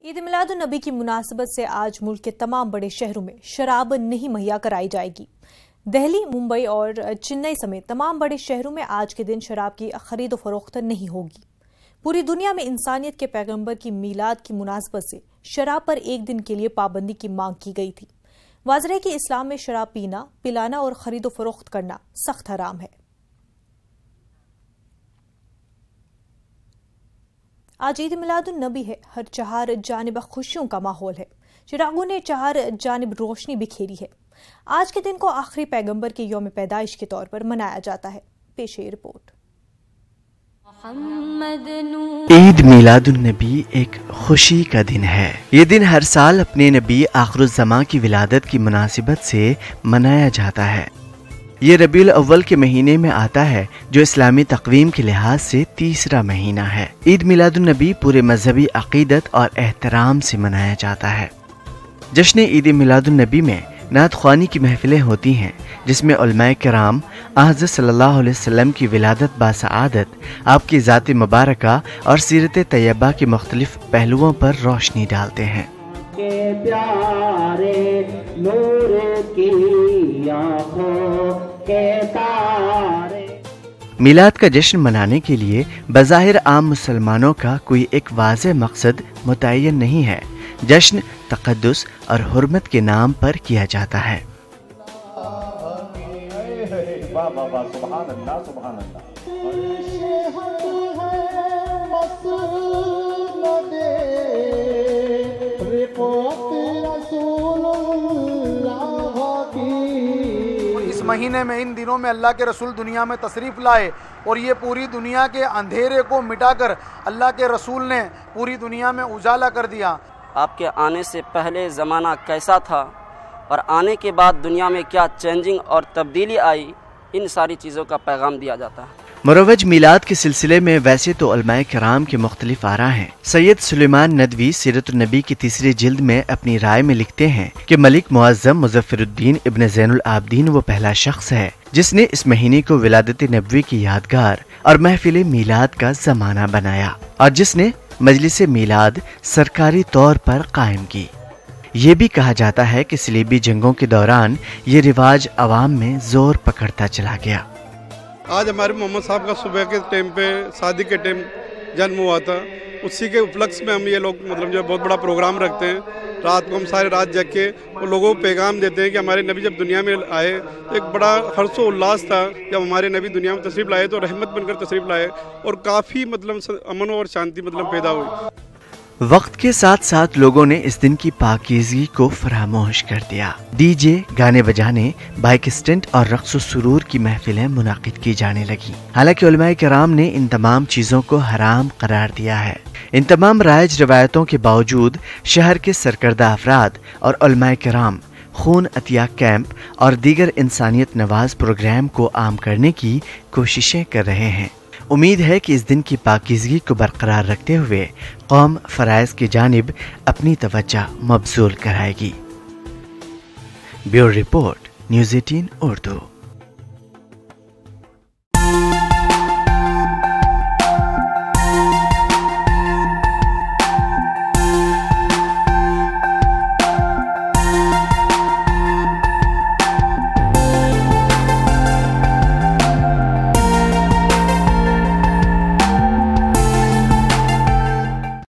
ईद मिलाद उन नबी की मुनासिबत से आज मुल्क के तमाम बड़े शहरों में शराब नहीं मुहैया कराई जाएगी। दिल्ली, मुंबई और चेन्नई समेत तमाम बड़े शहरों में आज के दिन शराब की खरीद और फरोख्त नहीं होगी। पूरी दुनिया में इंसानियत के पैगंबर की मीलाद की मुनासिबत से शराब पर एक दिन के लिए पाबंदी की मांग की गई थी। वाज़ेह है कि इस्लाम में शराब पीना, पिलाना और खरीद और फरोख्त करना सख्त हराम है। आज ईद मिलाद उन नबी है। हर चार जानिब खुशियों का माहौल है। चिरागों ने चार जानिब रोशनी बिखेरी है। आज के दिन को आखिरी पैगंबर के यौम पैदाइश के तौर पर मनाया जाता है। पेश है रिपोर्ट। ईद मिलादुन नबी एक खुशी का दिन है। ये दिन हर साल अपने नबी आखिरुज़्ज़मां की विलादत की मुनासिबत से मनाया जाता है। ये रबीउल अव्वल के महीने में आता है, जो इस्लामी तक़वीम के लिहाज से तीसरा महीना है। ईद मिलादुन नबी पूरे मजहबी अक़ीदत और एहतराम से मनाया जाता है। जश्न ईद मिलादुन नबी में नात ख्वानी की महफिलें होती हैं, जिसमें उलमाए किराम हज़रत सल्लल्लाहु अलैहि वसल्लम की विलादत बासआदत, आपकी ज़ात मुबारका और सीरत तैयबा के मुख्तलिफ पहलुओं पर रोशनी डालते हैं। के प्यारे नूर की आँखों के तारे। मिलाद का जश्न मनाने के लिए बज़ाहिर आम मुसलमानों का कोई एक वाज़ेह मकसद मुतय्यन नहीं है। जश्न तक़द्दुस और हुर्मत के नाम पर किया जाता है। इस महीने में, इन दिनों में अल्लाह के रसूल दुनिया में तशरीफ़ लाए और ये पूरी दुनिया के अंधेरे को मिटाकर अल्लाह के रसूल ने पूरी दुनिया में उजाला कर दिया। आपके आने से पहले ज़माना कैसा था और आने के बाद दुनिया में क्या चेंजिंग और तब्दीली आई, इन सारी चीज़ों का पैगाम दिया जाता है। मुरव्वज मिलाद के सिलसिले में वैसे तो उलमाए किराम के मुख्तलिफ आरा हैं। सैयद सुलेमान नदवी सीरतुन नबी की तीसरी जिल्द में अपनी राय में लिखते हैं कि मलिक मुअज़्ज़म मुज़फ़्फ़रुद्दीन इब्न ज़ैनुल आबिदीन वो पहला शख्स है जिसने इस महीने को विलादत नबवी की यादगार और महफिल मिलाद का ज़माना बनाया और जिसने मजलिस मिलाद सरकारी तौर पर कायम की। ये भी कहा जाता है कि सलीबी जंगों के दौरान ये रिवाज अवाम में जोर पकड़ता चला गया। आज हमारे मोहम्मद साहब का सुबह के टाइम पे शादी के टाइम जन्म हुआ था, उसी के उपलक्ष्य में हम ये लोग मतलब जो बहुत बड़ा प्रोग्राम रखते हैं। रात को हम सारे रात जग के वो लोगों को पैगाम देते हैं कि हमारे नबी जब दुनिया में आए तो एक बड़ा हर्षो उल्लास था। जब हमारे नबी दुनिया में तशरीफ़ लाए तो रहमत बनकर तशरीफ़ लाए और काफ़ी मतलब अमन और शांति मतलब पैदा हुई। वक्त के साथ साथ लोगों ने इस दिन की पाकीज़गी को फरामोश कर दिया। डीजे, गाने बजाने, बाइक स्टंट और रक्स व सुरूर की महफिलें मुनाकिद की जाने लगी। हालांकि उलमाए किराम ने इन तमाम चीज़ों को हराम करार दिया है। इन तमाम राइज रवायतों के बावजूद शहर के सरकर्दा अफराद और उलमाए किराम खून अतिया कैंप और दीगर इंसानियत नवाज प्रोग्राम को आम करने की कोशिशें कर रहे हैं। उम्मीद है कि इस दिन की पाकीज़गी को बरकरार रखते हुए कौम फ़राइज़ की जानिब अपनी तवज्जो मबज़ूल कराएगी। Bureau report, news 18 Urdu.